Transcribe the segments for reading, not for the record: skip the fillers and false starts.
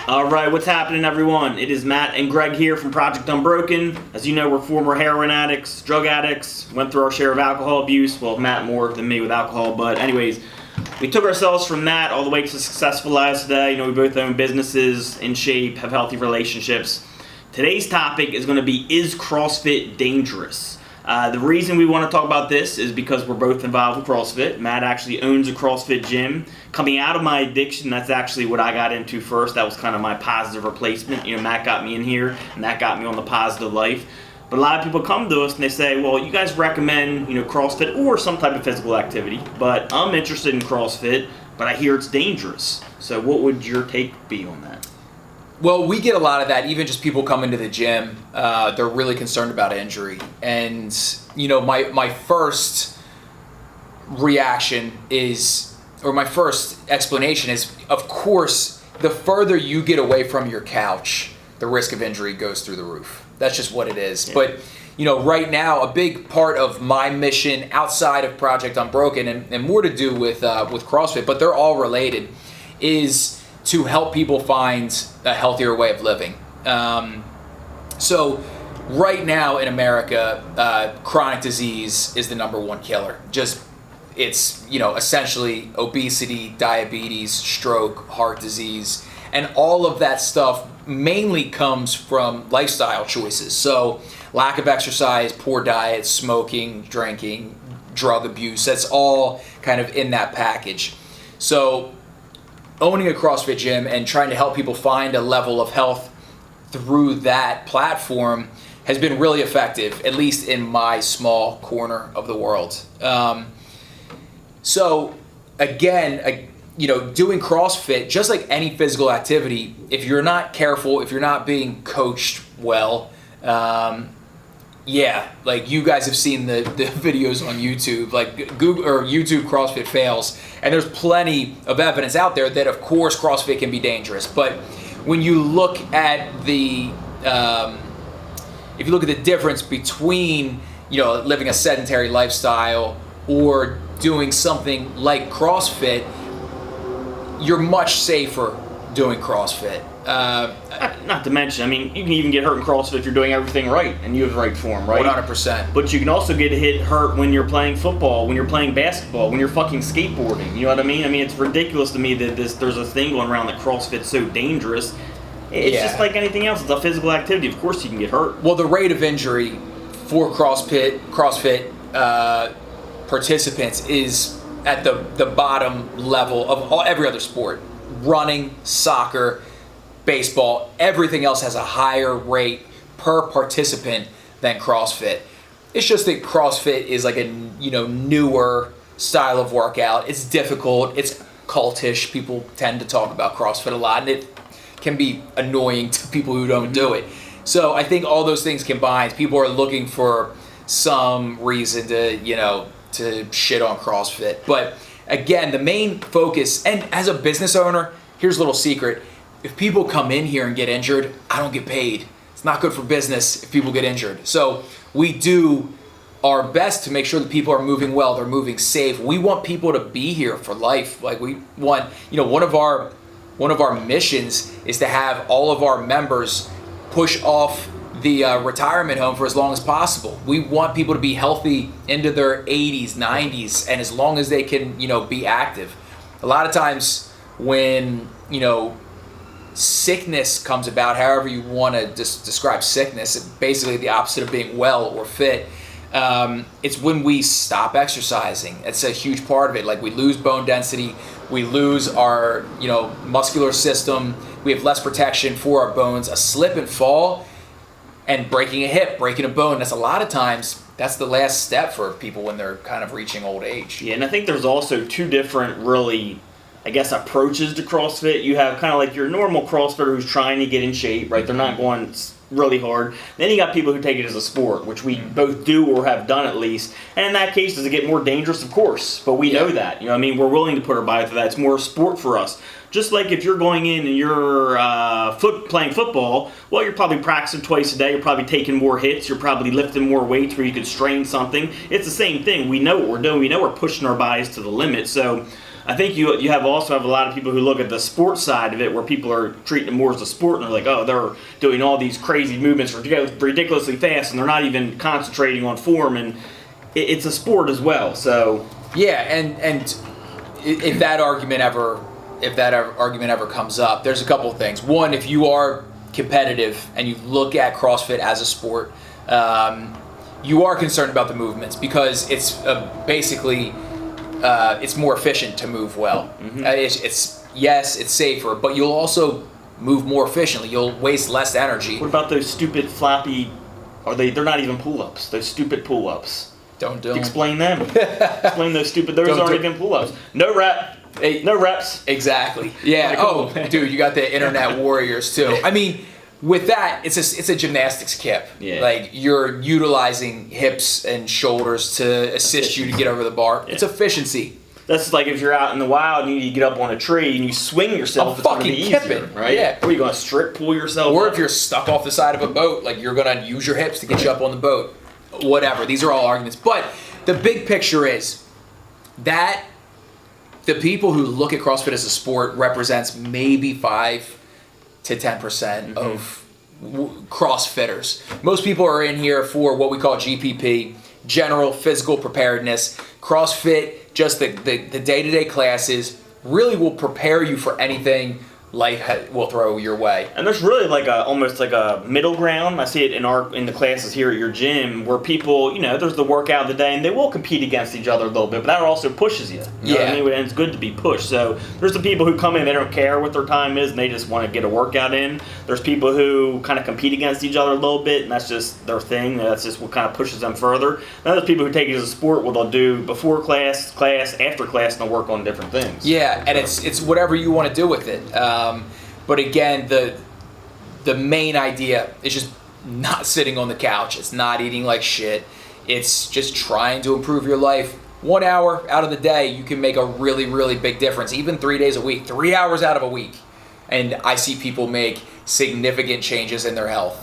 All right, what's happening, everyone? It is Matt and Greg here from Project Unbroken. As you know, we're former heroin addicts, drug addicts, went through our share of alcohol abuse. Well, Matt more than me with alcohol, but anyways, we took ourselves from that all the way to successful lives today. You know, we both own businesses, in shape, have healthy relationships. Today's topic is going to be, is CrossFit dangerous? The reason we want to talk about this is because we're both involved with CrossFit. Matt actually owns a CrossFit gym. Coming out of my addiction, that's actually what I got into first. That was kind of my positive replacement. You know, Matt got me in here, and that got me on the positive life. But a lot of people come to us and they say, well, you guys recommend, CrossFit or some type of physical activity, but I'm interested in CrossFit, but I hear it's dangerous. So what would your take be on that? Well, we get a lot of that, even just people coming to the gym. They're really concerned about injury. And, my first reaction is, or my first explanation is, of course, the further you get away from your couch, the risk of injury goes through the roof. That's just what it is. Yeah. But, right now, a big part of my mission outside of Project Unbroken, and more to do with CrossFit, but they're all related, is to help people find a healthier way of living. So right now in America, chronic disease is the number one killer. It's essentially obesity, diabetes, stroke, heart disease, and all of that stuff mainly comes from lifestyle choices. So lack of exercise, poor diet, smoking, drinking, drug abuse, that's all kind of in that package. So owning a CrossFit gym and trying to help people find a level of health through that platform has been really effective, at least in my small corner of the world. So again, doing CrossFit, just like any physical activity, if you're not careful, if you're not being coached well, like you guys have seen the videos on YouTube, like Google or YouTube CrossFit fails, and there's plenty of evidence out there that of course CrossFit can be dangerous. But when you look at if you look at the difference between living a sedentary lifestyle or doing something like CrossFit, you're much safer doing CrossFit. Not to mention, you can even get hurt in CrossFit if you're doing everything right and you have the right form, right? 100%. But you can also get hurt when you're playing football, when you're playing basketball, when you're fucking skateboarding. You know what I mean? It's ridiculous to me that there's a thing going around that CrossFit's so dangerous. It's just like anything else. It's a physical activity. Of course you can get hurt. Well, the rate of injury for CrossFit participants is at the bottom level of every other sport. Running, soccer, baseball, everything else has a higher rate per participant than CrossFit. It's just that CrossFit is like a newer style of workout. It's difficult. It's cultish. People tend to talk about CrossFit a lot, and it can be annoying to people who don't do it. So I think all those things combined, people are looking for some reason to shit on CrossFit. But again, the main focus, and as a business owner, here's a little secret. If people come in here and get injured, I don't get paid. It's not good for business if people get injured. So we do our best to make sure that people are moving well, they're moving safe. We want people to be here for life. Like we want, one of our missions is to have all of our members push off the retirement home for as long as possible. We want people to be healthy into their 80s, 90s, and as long as they can, be active. A lot of times when, sickness comes about, however you want to describe sickness, it's basically the opposite of being well or fit. It's when we stop exercising. It's a huge part of it. Like we lose bone density, we lose our, muscular system, we have less protection for our bones. A slip and fall and breaking a hip, breaking a bone, that's a lot of times, that's the last step for people when they're kind of reaching old age. Yeah, and I think there's also two different really, approaches to CrossFit. You have kind of like your normal CrossFitter who's trying to get in shape, right? They're not going really hard. Then you got people who take it as a sport, which we both do or have done at least. And in that case, does it get more dangerous? Of course. But we know that. We're willing to put our body through that. It's more sport for us. Just like if you're going in and you're playing football, well, you're probably practicing twice a day. You're probably taking more hits. You're probably lifting more weights where you could strain something. It's the same thing. We know what we're doing. We know we're pushing our bodies to the limit. So I think you also have a lot of people who look at the sports side of it, where people are treating it more as a sport, and they're like, oh, they're doing all these crazy movements ridiculously fast, and they're not even concentrating on form, and it's a sport as well. So yeah, and if that argument ever comes up, there's a couple of things. One, if you are competitive and you look at CrossFit as a sport, you are concerned about the movements, because it's basically it's more efficient to move well. Mm-hmm. It's safer, but you'll also move more efficiently. You'll waste less energy. What about those stupid floppy? They're not even pull-ups. Those stupid pull-ups. Don't do them. Explain them. Explain those stupid. Those aren't even pull-ups. No reps. Exactly. Yeah. Oh, dude, you got the internet warriors too. I mean, with that, it's a gymnastics kip. Yeah. Like, you're utilizing hips and shoulders to assist you to get over the bar. Yeah. It's efficiency. That's like if you're out in the wild and you need to get up on a tree and you swing yourself. It's fucking kipping, right? Yeah. Or are you gonna strip pull yourself? Or up? if you're stuck off the side of a boat, like, you're gonna use your hips to get you up on the boat. Whatever. These are all arguments. But the big picture is that the people who look at CrossFit as a sport represents maybe 5 to 10% of CrossFitters. Most people are in here for what we call GPP, general physical preparedness. CrossFit, just the day-to-day classes, really will prepare you for anything life will throw your way. And there's really like almost like a middle ground. I see it in the classes here at your gym, where people, there's the workout of the day, and they will compete against each other a little bit, but that also pushes you. You know what I mean? And it's good to be pushed. So there's the people who come in, they don't care what their time is, and they just want to get a workout in. There's people who kind of compete against each other a little bit, and that's just their thing. That's just what kind of pushes them further. Then there's people who take it as a sport, what they'll do before class, after class, and they'll work on different things. Yeah, and it's whatever you want to do with it. But again, the main idea is just not sitting on the couch. It's not eating like shit. It's just trying to improve your life. 1 hour out of the day, you can make a really, really big difference. Even 3 days a week, 3 hours out of a week. And I see people make significant changes in their health.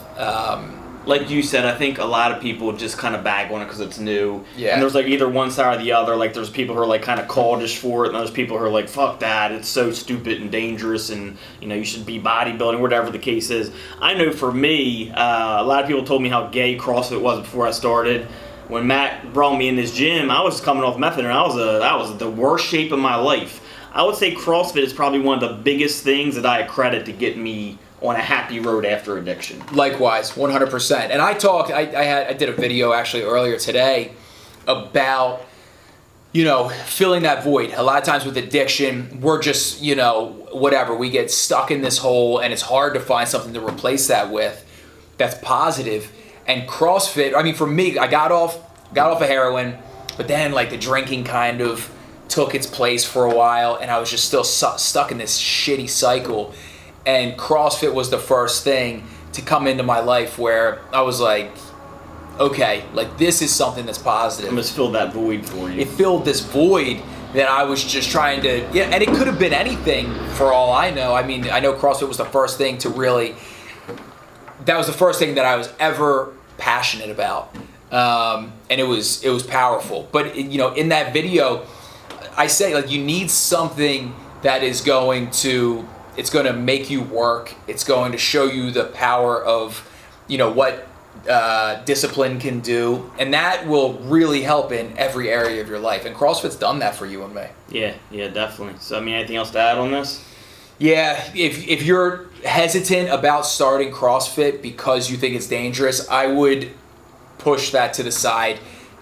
Like you said, I think a lot of people just kind of bag on it because it's new. Yeah. And there's like either one side or the other. Like there's people who are like kind of cultish for it, and there's people who are like, fuck that, it's so stupid and dangerous, and you should be bodybuilding, whatever the case is. I know for me, a lot of people told me how gay CrossFit was before I started. When Matt brought me in this gym, I was coming off method, and I was the worst shape of my life. I would say CrossFit is probably one of the biggest things that I credit to get me on a happy road after addiction. Likewise, 100%. And I did a video actually earlier today about, filling that void. A lot of times with addiction, we're just, whatever, we get stuck in this hole, and it's hard to find something to replace that with that's positive. And CrossFit, I mean, for me, I got off of heroin, but then like the drinking kind of took its place for a while, and I was just still stuck in this shitty cycle. And CrossFit was the first thing to come into my life where I was like, okay, like this is something that's positive. It must fill that void for you. It filled this void that I was just trying to, and it could have been anything for all I know. I mean, I know CrossFit was the first thing that was the first thing that I was ever passionate about. And it was powerful. But, in that video, I say, like, you need something that is it's going to make you work. It's going to show you the power of, what discipline can do. And that will really help in every area of your life. And CrossFit's done that for you and me. Yeah, definitely. So, anything else to add on this? Yeah, if you're hesitant about starting CrossFit because you think it's dangerous, I would push that to the side.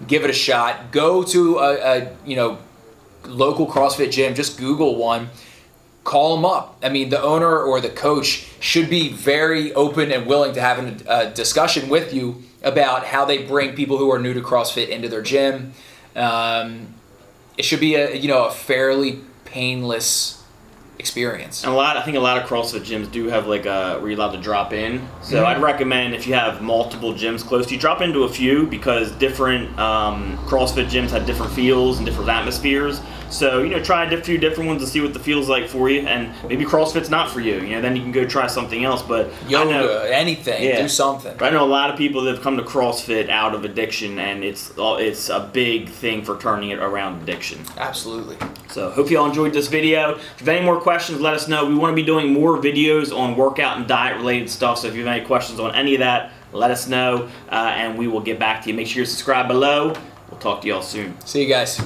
Give it a shot. Go to a local CrossFit gym. Just Google one. Call them up. I mean, the owner or the coach should be very open and willing to have a discussion with you about how they bring people who are new to CrossFit into their gym. It should be a fairly painless experience. And I think a lot of CrossFit gyms do have where you're allowed to drop in. So I'd recommend if you have multiple gyms close to you, drop into a few, because different CrossFit gyms have different feels and different atmospheres. So, try a few different ones to see what the feel's like for you, and maybe CrossFit's not for you. Then you can go try something else. But yoga, anything, yeah, do something. But I know a lot of people that have come to CrossFit out of addiction, and it's a big thing for turning it around addiction. Absolutely. So, hope you all enjoyed this video. If you have any more questions, let us know. We want to be doing more videos on workout and diet related stuff. So, if you have any questions on any of that, let us know, and we will get back to you. Make sure you subscribe below. We'll talk to y'all soon. See you guys.